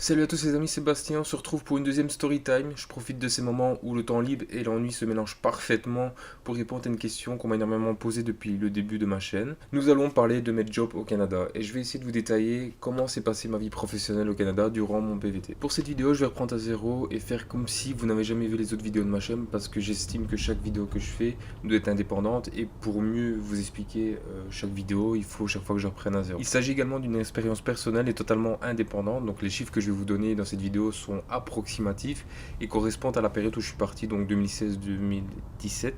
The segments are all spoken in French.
Salut à tous les amis, Sébastien, on se retrouve pour une deuxième story time. Je profite de ces moments où le temps libre et l'ennui se mélangent parfaitement pour répondre à une question qu'on m'a énormément posée depuis le début de ma chaîne. Nous allons parler de mes jobs au Canada et je vais essayer de vous détailler comment s'est passée ma vie professionnelle au Canada durant mon PVT. Pour cette vidéo, je vais reprendre à zéro et faire comme si vous n'avez jamais vu les autres vidéos de ma chaîne parce que j'estime que chaque vidéo que je fais doit être indépendante et pour mieux vous expliquer chaque vidéo, il faut chaque fois que je reprenne à zéro. Il s'agit également d'une expérience personnelle et totalement indépendante, donc les chiffres que je vais vous donner dans cette vidéo sont approximatifs et correspondent à la période où je suis parti, donc 2016-2017.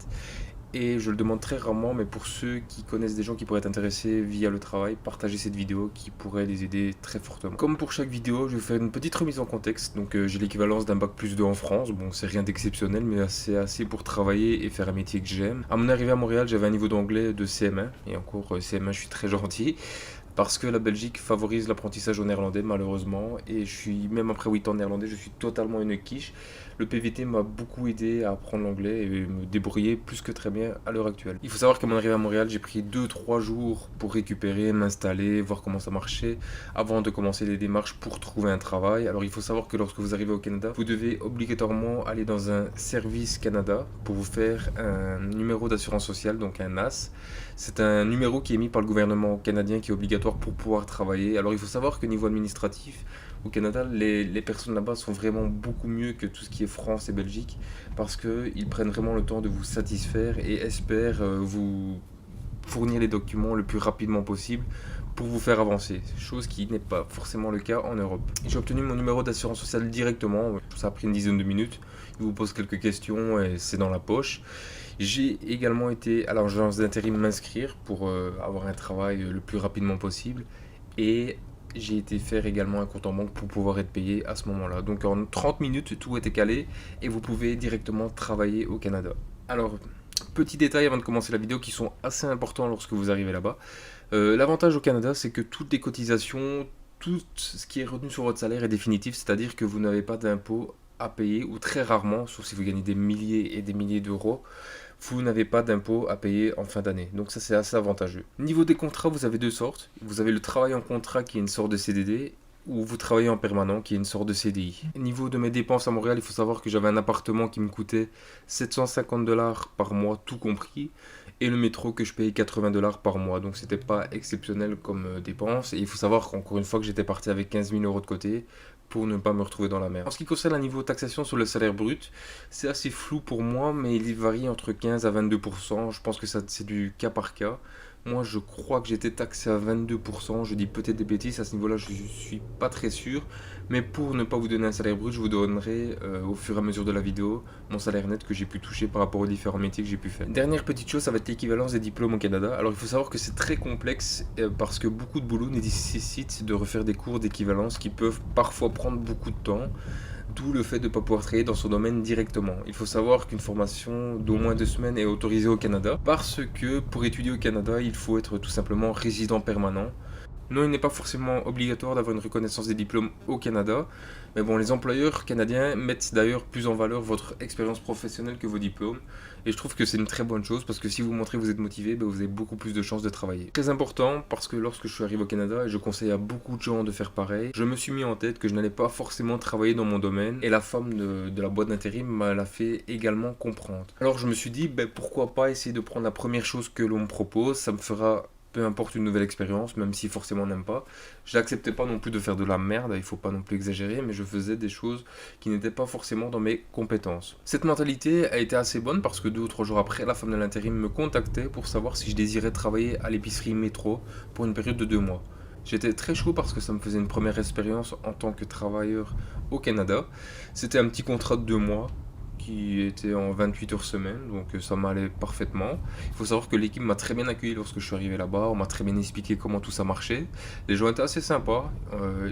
Et je le demande très rarement, mais pour ceux qui connaissent des gens qui pourraient être intéressés via le travail, partagez cette vidéo qui pourrait les aider très fortement. Comme pour chaque vidéo, je vais vous faire une petite remise en contexte. Donc j'ai l'équivalence d'un bac+2 en France. Bon, c'est rien d'exceptionnel, mais c'est assez pour travailler et faire un métier que j'aime. À mon arrivée à Montréal, j'avais un niveau d'anglais de CM1. Et encore, CM1, je suis très gentil. Parce que la Belgique favorise l'apprentissage au néerlandais malheureusement et je suis même après 8 ans de néerlandais, je suis totalement une quiche. Le PVT m'a beaucoup aidé à apprendre l'anglais et me débrouiller plus que très bien à l'heure actuelle. Il faut savoir qu'à mon arrivée à Montréal, j'ai pris 2-3 jours pour récupérer, m'installer, voir comment ça marchait avant de commencer les démarches pour trouver un travail. Alors il faut savoir que lorsque vous arrivez au Canada, vous devez obligatoirement aller dans un service Canada pour vous faire un numéro d'assurance sociale, donc un NAS. C'est un numéro qui est mis par le gouvernement canadien qui est obligatoire pour pouvoir travailler. Alors il faut savoir que niveau administratif, au Canada, les personnes là-bas sont vraiment beaucoup mieux que tout ce qui est France et Belgique parce qu'ils prennent vraiment le temps de vous satisfaire et espèrent vous fournir les documents le plus rapidement possible pour vous faire avancer, chose qui n'est pas forcément le cas en Europe. J'ai obtenu mon numéro d'assurance sociale directement, ça a pris une dizaine de minutes, il vous pose quelques questions et c'est dans la poche. J'ai également été à l'agence d'intérim m'inscrire pour avoir un travail le plus rapidement possible et j'ai été faire également un compte en banque pour pouvoir être payé à ce moment-là. Donc en 30 minutes, tout était calé et vous pouvez directement travailler au Canada. Alors, petits détails avant de commencer la vidéo qui sont assez importants lorsque vous arrivez là-bas. L'avantage au Canada, c'est que toutes les cotisations, tout ce qui est retenu sur votre salaire est définitif, c'est-à-dire que vous n'avez pas d'impôts à payer, ou très rarement, sauf si vous gagnez des milliers et des milliers d'euros, vous n'avez pas d'impôts à payer en fin d'année. Donc ça c'est assez avantageux. Niveau des contrats, vous avez deux sortes. Vous avez le travail en contrat qui est une sorte de CDD, ou vous travaillez en permanent qui est une sorte de CDI. Niveau de mes dépenses à Montréal, il faut savoir que j'avais un appartement qui me coûtait 750 $ par mois tout compris, et le métro que je payais 80 $ par mois. Donc c'était pas exceptionnel comme dépense. Et il faut savoir qu'encore une fois que j'étais parti avec 15 000 € de côté pour ne pas me retrouver dans la merde. En ce qui concerne la niveau taxation sur le salaire brut, c'est assez flou pour moi, mais il varie entre 15 à 22%. Je pense que ça c'est du cas par cas. Moi, je crois que j'étais taxé à 22%. Je dis peut-être des bêtises à ce niveau-là, je suis pas très sûr. Mais pour ne pas vous donner un salaire brut, je vous donnerai au fur et à mesure de la vidéo mon salaire net que j'ai pu toucher par rapport aux différents métiers que j'ai pu faire. Dernière petite chose, ça va être l'équivalence des diplômes au Canada. Alors, il faut savoir que c'est très complexe parce que beaucoup de boulot nécessite de refaire des cours d'équivalence qui peuvent parfois prendre beaucoup de temps. D'où le fait de ne pas pouvoir travailler dans son domaine directement. Il faut savoir qu'une formation d'au moins 2 semaines est autorisée au Canada parce que pour étudier au Canada, il faut être tout simplement résident permanent. Non, il n'est pas forcément obligatoire d'avoir une reconnaissance des diplômes au Canada, mais bon, les employeurs canadiens mettent d'ailleurs plus en valeur votre expérience professionnelle que vos diplômes, et je trouve que c'est une très bonne chose, parce que si vous montrez que vous êtes motivé, vous avez beaucoup plus de chances de travailler. Très important, parce que lorsque je suis arrivé au Canada, et je conseille à beaucoup de gens de faire pareil, je me suis mis en tête que je n'allais pas forcément travailler dans mon domaine, et la femme de la boîte d'intérim m'a l'a fait également comprendre. Alors je me suis dit, pourquoi pas essayer de prendre la première chose que l'on me propose, ça me fera peu importe une nouvelle expérience, même si forcément on n'aime pas. Je n'acceptais pas non plus de faire de la merde, il faut pas non plus exagérer, mais je faisais des choses qui n'étaient pas forcément dans mes compétences. Cette mentalité a été assez bonne parce que 2 ou 3 jours après, la femme de l'intérim me contactait pour savoir si je désirais travailler à l'épicerie Métro pour une période de 2 mois. J'étais très chaud parce que ça me faisait une première expérience en tant que travailleur au Canada. C'était un petit contrat de 2 mois qui était en 28 heures semaine, donc ça m'allait parfaitement. Il faut savoir que l'équipe m'a très bien accueilli lorsque je suis arrivé là-bas, on m'a très bien expliqué comment tout ça marchait. Les gens étaient assez sympas,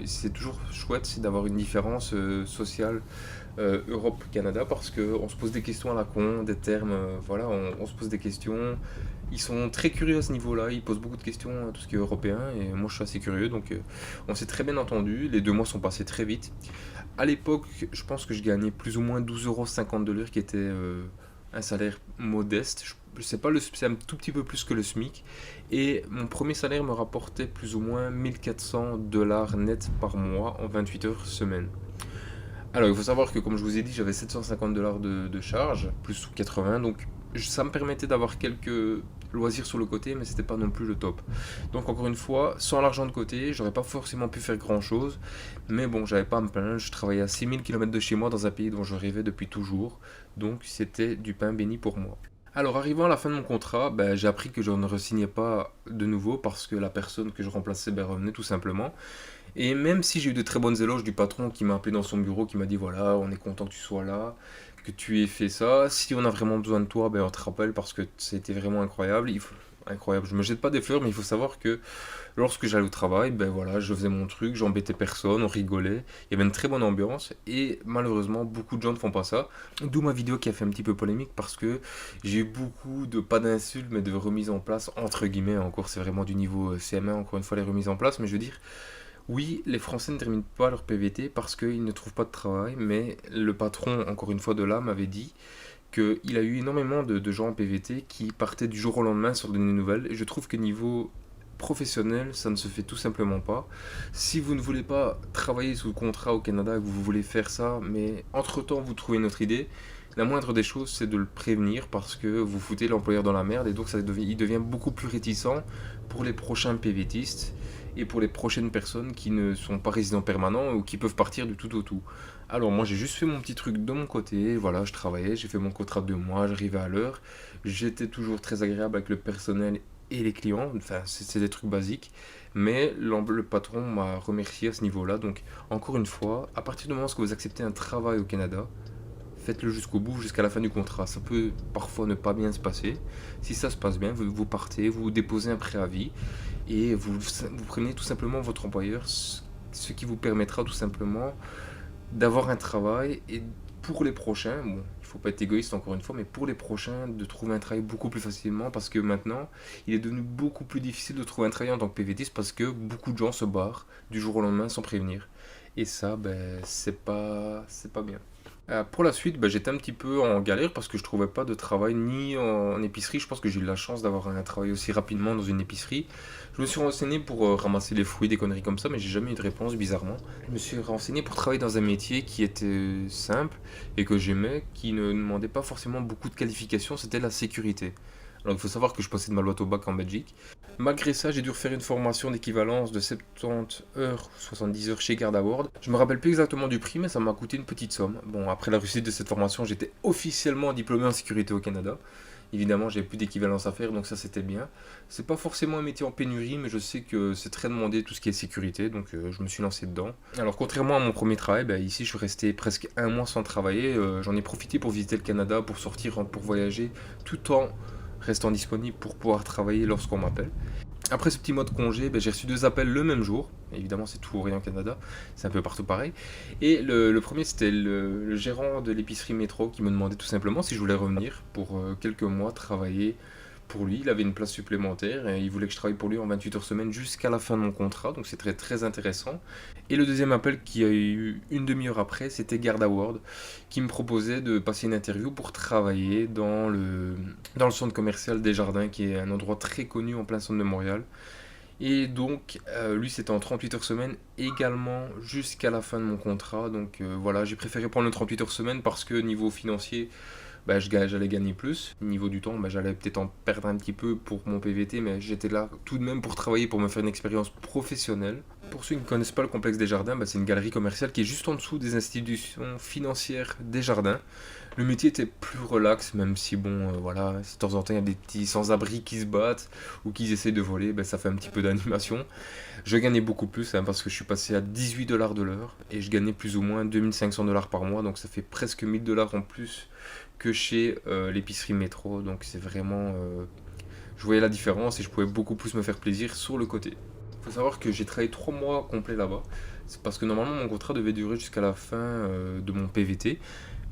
c'est toujours chouette d'avoir une différence sociale Europe-Canada parce qu'on se pose des questions à la con, des termes, voilà, on se pose des questions. Ils sont très curieux à ce niveau-là, ils posent beaucoup de questions à tout ce qui est européen et moi je suis assez curieux donc on s'est très bien entendu, les 2 mois sont passés très vite. À l'époque, je pense que je gagnais plus ou moins 12,50 € de l'heure qui était un salaire modeste. Je sais pas, c'est un tout petit peu plus que le SMIC. Et mon premier salaire me rapportait plus ou moins 1400 $ net par mois en 28 heures semaine. Alors, il faut savoir que, comme je vous ai dit, j'avais 750 $ de charge, plus 80, donc ça me permettait d'avoir quelques loisirs sur le côté, mais c'était pas non plus le top. Donc, encore une fois, sans l'argent de côté, j'aurais pas forcément pu faire grand chose, mais bon, j'avais pas à me plaindre, je travaillais à 6000 km de chez moi dans un pays dont je rêvais depuis toujours, donc c'était du pain béni pour moi. Alors, arrivant à la fin de mon contrat, ben, j'ai appris que je ne re-signais pas de nouveau parce que la personne que je remplaçais ben, revenait tout simplement. Et même si j'ai eu de très bonnes éloges du patron qui m'a appelé dans son bureau, qui m'a dit voilà, on est content que tu sois là, que tu aies fait ça. Si on a vraiment besoin de toi, ben on te rappelle parce que c'était vraiment incroyable. Incroyable. Je me jette pas des fleurs, mais il faut savoir que lorsque j'allais au travail, ben voilà, je faisais mon truc, j'embêtais personne, on rigolait. Il y avait une très bonne ambiance et malheureusement, beaucoup de gens ne font pas ça. D'où ma vidéo qui a fait un petit peu polémique parce que j'ai eu beaucoup de, pas d'insultes, mais de remises en place, entre guillemets, encore c'est vraiment du niveau CM1, encore une fois les remises en place, mais je veux dire, oui, les Français ne terminent pas leur PVT parce qu'ils ne trouvent pas de travail, mais le patron, encore une fois de là, m'avait dit qu'il a eu énormément de gens en PVT qui partaient du jour au lendemain sur de nouvelles. Et je trouve que niveau professionnel, ça ne se fait tout simplement pas. Si vous ne voulez pas travailler sous contrat au Canada, que vous voulez faire ça, mais entre-temps vous trouvez une autre idée, la moindre des choses, c'est de le prévenir parce que vous foutez l'employeur dans la merde et donc il devient beaucoup plus réticent pour les prochains PVTistes et pour les prochaines personnes qui ne sont pas résidents permanents ou qui peuvent partir du tout au tout. Alors moi j'ai juste fait mon petit truc de mon côté, voilà, je travaillais, j'ai fait mon contrat de 2 mois, j'arrivais à l'heure, j'étais toujours très agréable avec le personnel et les clients, enfin c'est des trucs basiques, mais le patron m'a remercié à ce niveau-là, donc encore une fois, à partir du moment où vous acceptez un travail au Canada, faites-le jusqu'au bout, jusqu'à la fin du contrat. Ça peut parfois ne pas bien se passer. Si ça se passe bien, vous partez, vous déposez un préavis et vous prenez tout simplement votre employeur, ce qui vous permettra tout simplement d'avoir un travail et pour les prochains, bon, il faut pas être égoïste encore une fois, mais pour les prochains, de trouver un travail beaucoup plus facilement parce que maintenant, il est devenu beaucoup plus difficile de trouver un travail en tant que PVTiste parce que beaucoup de gens se barrent du jour au lendemain sans prévenir. Et ça, ben, c'est pas bien. Pour la suite, bah, j'étais un petit peu en galère parce que je trouvais pas de travail ni en épicerie. Je pense que j'ai eu la chance d'avoir un travail aussi rapidement dans une épicerie. Je me suis renseigné pour ramasser les fruits, des conneries comme ça, mais j'ai jamais eu de réponse, bizarrement. Je me suis renseigné pour travailler dans un métier qui était simple et que j'aimais, qui ne demandait pas forcément beaucoup de qualifications, c'était la sécurité. Alors il faut savoir que je possède ma loi au bac en Belgique. Malgré ça, j'ai dû refaire une formation d'équivalence de 70 heures, 70 heures chez GuardAward. Je me rappelle plus exactement du prix, mais ça m'a coûté une petite somme. Bon, après la réussite de cette formation, j'étais officiellement diplômé en sécurité au Canada. Évidemment, j'avais plus d'équivalence à faire, donc ça c'était bien. C'est pas forcément un métier en pénurie, mais je sais que c'est très demandé tout ce qui est sécurité, donc je me suis lancé dedans. Alors contrairement à mon premier travail, bah, ici je suis resté presque 1 mois sans travailler. J'en ai profité pour visiter le Canada, pour sortir, pour voyager, tout en restant disponible pour pouvoir travailler lorsqu'on m'appelle. Après ce petit mois de congé, ben, j'ai reçu 2 appels le même jour. Évidemment, c'est tout ou rien au Canada, c'est un peu partout pareil. Et le premier, c'était le gérant de l'épicerie Métro qui me demandait tout simplement si je voulais revenir pour quelques mois travailler pour lui. Il avait une place supplémentaire et il voulait que je travaille pour lui en 28 heures semaine jusqu'à la fin de mon contrat, donc c'est très, très intéressant. Et le deuxième appel qui a eu une demi-heure après, c'était GuardAward qui me proposait de passer une interview pour travailler dans le centre commercial des Jardins, qui est un endroit très connu en plein centre de Montréal. Et donc, lui, c'était en 38 heures semaine également jusqu'à la fin de mon contrat. Donc voilà, j'ai préféré prendre le 38 heures semaine parce que niveau financier, bah, j'allais gagner plus. Niveau du temps, bah, j'allais peut-être en perdre un petit peu pour mon PVT, mais j'étais là tout de même pour travailler, pour me faire une expérience professionnelle. Pour ceux qui ne connaissent pas le complexe des Jardins, bah, c'est une galerie commerciale qui est juste en dessous des institutions financières des Jardins. Le métier était plus relax, même si bon, voilà, de temps en temps il y a des petits sans-abri qui se battent ou qui essaient de voler, bah, ça fait un petit peu d'animation. Je gagnais beaucoup plus hein, parce que je suis passé à 18 $ de l'heure et je gagnais plus ou moins 2500 $ par mois, donc ça fait presque 1000 $ en plus que chez l'épicerie Métro. Donc c'est vraiment, je voyais la différence et je pouvais beaucoup plus me faire plaisir sur le côté. Il faut savoir que j'ai travaillé 3 mois complets là-bas. C'est parce que normalement mon contrat devait durer jusqu'à la fin de mon PVT.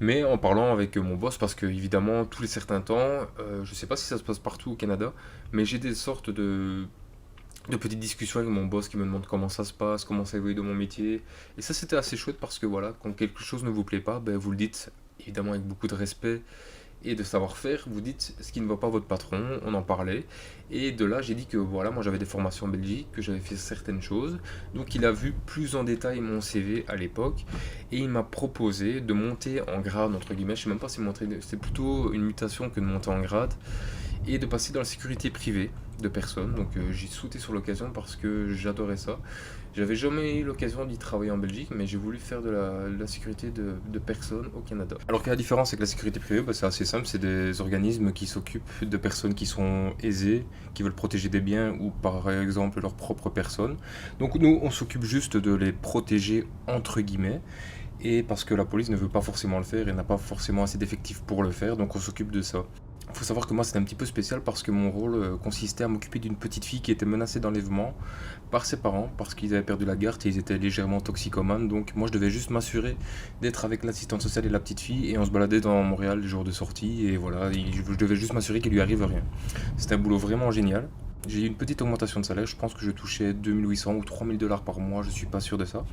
Mais en parlant avec mon boss, parce que évidemment tous les certains temps, je sais pas si ça se passe partout au Canada, mais j'ai des sortes de petites discussions avec mon boss qui me demande comment ça se passe, comment ça évolue dans mon métier. Et ça c'était assez chouette parce que voilà, quand quelque chose ne vous plaît pas, ben, vous le dites évidemment avec beaucoup de respect et de savoir-faire, vous dites ce qui ne va pas à votre patron, on en parlait. Et de là, j'ai dit que voilà, moi j'avais des formations en Belgique, que j'avais fait certaines choses. Donc il a vu plus en détail mon CV à l'époque et il m'a proposé de monter en grade, entre guillemets. Je sais même pas si monter, c'est plutôt une mutation que de monter en grade et de passer dans la sécurité privée de personnes. Donc j'ai sauté sur l'occasion parce que j'adorais ça. J'avais jamais eu l'occasion d'y travailler en Belgique, mais j'ai voulu faire de la sécurité de personnes au Canada. Alors que la différence avec la sécurité privée, bah, c'est assez simple, c'est des organismes qui s'occupent de personnes qui sont aisées, qui veulent protéger des biens ou par exemple leurs propres personnes. Donc nous, on s'occupe juste de les protéger entre guillemets. Et parce que la police ne veut pas forcément le faire et n'a pas forcément assez d'effectifs pour le faire, donc on s'occupe de ça. Il faut savoir que moi c'était un petit peu spécial parce que mon rôle consistait à m'occuper d'une petite fille qui était menacée d'enlèvement par ses parents parce qu'ils avaient perdu la garde et ils étaient légèrement toxicomanes. Donc moi je devais juste m'assurer d'être avec l'assistante sociale et la petite fille et on se baladait dans Montréal les jours de sortie et voilà, je devais juste m'assurer qu'il lui arrive rien. C'était un boulot vraiment génial. J'ai eu une petite augmentation de salaire, je pense que je touchais 2800 ou 3000 $ par mois, je suis pas sûr de ça.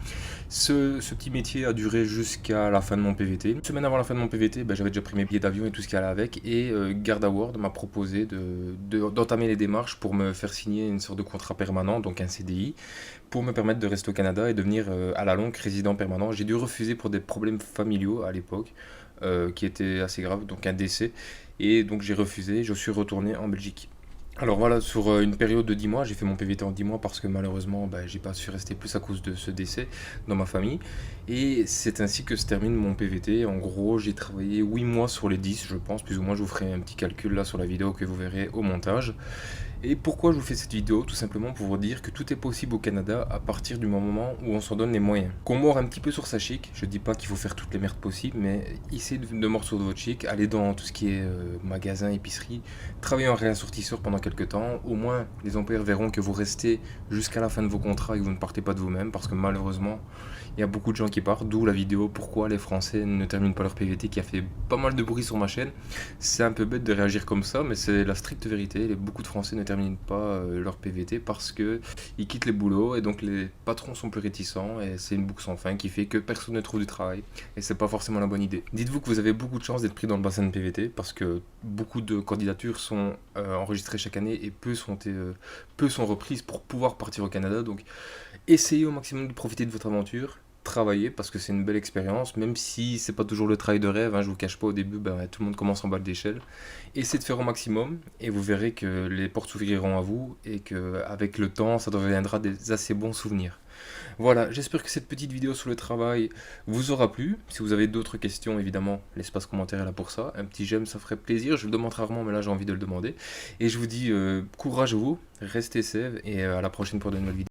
Ce petit métier a duré jusqu'à la fin de mon PVT. Une semaine avant la fin de mon PVT, ben, j'avais déjà pris mes billets d'avion et tout ce qui allait avec. Et Garda Award m'a proposé d'entamer les démarches pour me faire signer une sorte de contrat permanent, donc un CDI, pour me permettre de rester au Canada et devenir à la longue résident permanent. J'ai dû refuser pour des problèmes familiaux à l'époque, qui étaient assez graves, donc un décès. Et donc j'ai refusé, je suis retourné en Belgique. Alors voilà, sur une période de 10 mois, j'ai fait mon PVT en 10 mois parce que malheureusement, bah, j'ai pas su rester plus à cause de ce décès dans ma famille. Et c'est ainsi que se termine mon PVT. En gros, j'ai travaillé 8 mois sur les 10, je pense, plus ou moins. Je vous ferai un petit calcul là sur la vidéo que vous verrez au montage. Et pourquoi je vous fais cette vidéo? Tout simplement pour vous dire que tout est possible au Canada à partir du moment où on s'en donne les moyens. Qu'on mord un petit peu sur sa chic, je dis pas qu'il faut faire toutes les merdes possibles, mais essayez de mordre sur votre chic, allez dans tout ce qui est magasin, épicerie, travaillez en réassortisseur pendant quelques temps, au moins les employeurs verront que vous restez jusqu'à la fin de vos contrats et que vous ne partez pas de vous-même, parce que malheureusement, il y a beaucoup de gens qui partent, d'où la vidéo pourquoi les Français ne terminent pas leur PVT qui a fait pas mal de bruit sur ma chaîne. C'est un peu bête de réagir comme ça, mais c'est la stricte vérité. Beaucoup de Français ne terminent pas leur PVT parce que ils quittent les boulots et donc les patrons sont plus réticents et c'est une boucle sans fin qui fait que personne ne trouve du travail et c'est pas forcément la bonne idée. Dites-vous que vous avez beaucoup de chance d'être pris dans le bassin de PVT parce que beaucoup de candidatures sont enregistrées chaque année et peu sont reprises pour pouvoir partir au Canada. Donc essayez au maximum de profiter de votre aventure. Travailler parce que c'est une belle expérience, même si c'est pas toujours le travail de rêve, hein, je vous cache pas au début, ben, tout le monde commence en bas de l'échelle. Essayez de faire au maximum et vous verrez que les portes s'ouvriront à vous et que avec le temps, ça deviendra des assez bons souvenirs. Voilà, j'espère que cette petite vidéo sur le travail vous aura plu. Si vous avez d'autres questions, évidemment, l'espace commentaire est là pour ça. Un petit j'aime, ça ferait plaisir. Je le demande rarement, mais là j'ai envie de le demander. Et je vous dis courage à vous, restez safe et à la prochaine pour de nouvelles vidéos.